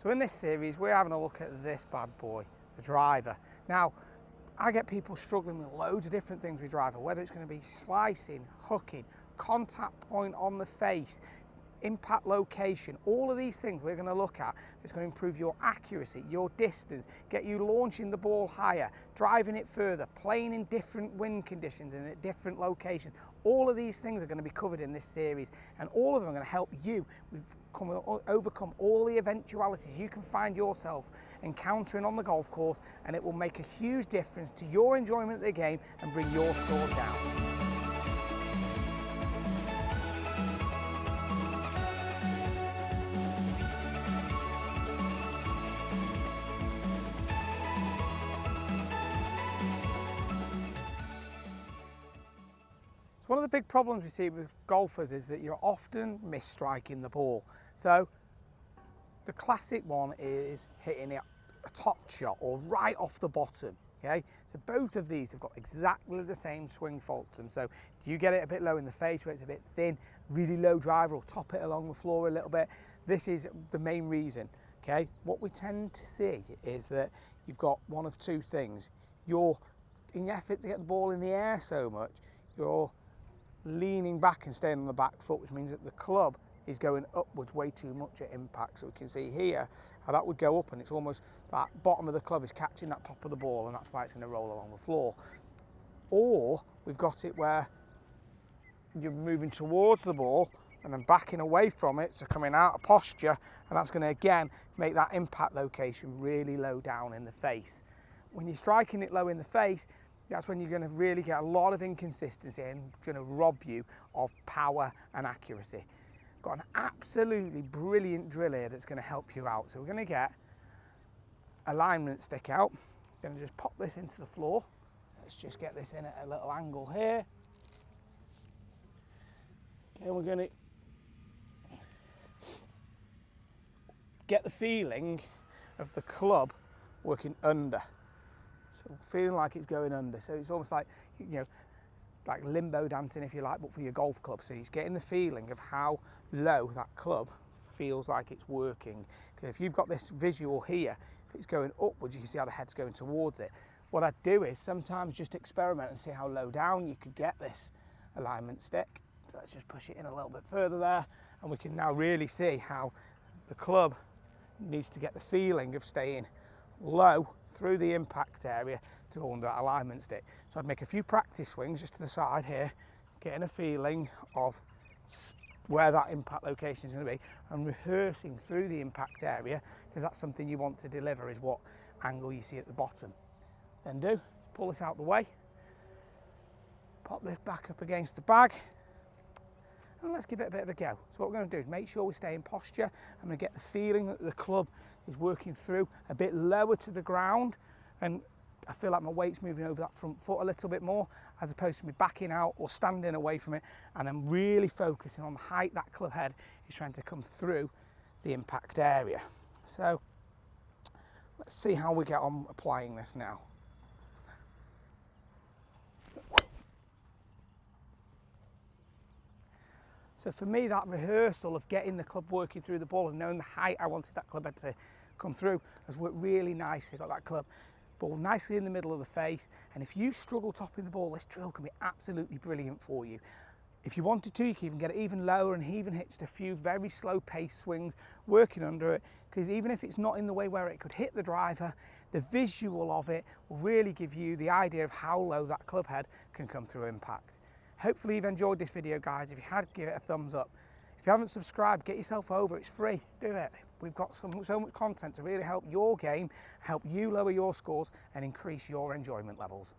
So in this series, we're having a look at this bad boy, the driver. Now, I get people struggling with loads of different things with driver, whether it's going to be slicing, hooking, contact point on the face, impact location, all of these things we're going to look at. It's going to improve your accuracy, your distance, get you launching the ball higher, driving it further, playing in different wind conditions and at different locations. All of these things are going to be covered in this series, and all of them are going to help you overcome all the eventualities you can find yourself encountering on the golf course, and it will make a huge difference to your enjoyment of the game and bring your score down. One of the big problems we see with golfers is that you're often misstriking the ball. So the classic one is hitting it a top shot or right off the bottom. Okay, so both of these have got exactly the same swing fault to them. So do you get it a bit low in the face where it's a bit thin, really low driver, or top it along the floor a little bit? This is the main reason. Okay, what we tend to see is that you've got one of two things. You're, in your effort to get the ball in the air so much, you're leaning back and staying on the back foot, which means that the club is going upwards way too much at impact. So we can see here how that would go up, and it's almost that bottom of the club is catching that top of the ball, and that's why it's going to roll along the floor. Or we've got it where you're moving towards the ball and then backing away from it, so coming out of posture, and that's going to again make that impact location really low down in the face. When you're striking it low in the face, that's when you're going to really get a lot of inconsistency and going to rob you of power and accuracy. Got an absolutely brilliant drill here that's going to help you out. So we're going to get alignment stick out. We're going to just pop this into the floor. Let's just get this in at a little angle here. Okay, we're going to get the feeling of the club working under. So feeling like it's going under. So it's almost like, you know, like limbo dancing, if you like, but for your golf club. So he's getting the feeling of how low that club feels like it's working. Because if you've got this visual here, if it's going upwards, you can see how the head's going towards it. What I'd do is sometimes just experiment and see how low down you could get this alignment stick. So let's just push it in a little bit further there, and we can now really see how the club needs to get the feeling of staying low through the impact area to under that alignment stick. So I'd make a few practice swings just to the side here, getting a feeling of where that impact location is going to be, and rehearsing through the impact area, because that's something you want to deliver, is what angle you see at the bottom. Then pull this out the way, pop this back up against the bag, and let's give it a bit of a go. So what we're going to do is make sure we stay in posture. I'm going to get the feeling that the club is working through a bit lower to the ground, and I feel like my weight's moving over that front foot a little bit more, as opposed to me backing out or standing away from it, and I'm really focusing on the height that club head is trying to come through the impact area. So let's see how we get on applying this now. So for me, that rehearsal of getting the club working through the ball and knowing the height I wanted that club head to come through has worked really nicely. Got that club ball nicely in the middle of the face, and if you struggle topping the ball, this drill can be absolutely brilliant for you. If you wanted to, you can even get it even lower and even hit just a few very slow pace swings working under it, because even if it's not in the way where it could hit the driver, the visual of it will really give you the idea of how low that club head can come through impact. Hopefully you've enjoyed this video, guys. If you had, give it a thumbs up. If you haven't subscribed, get yourself over. It's free. Do it. We've got so much content to really help your game, help you lower your scores and increase your enjoyment levels.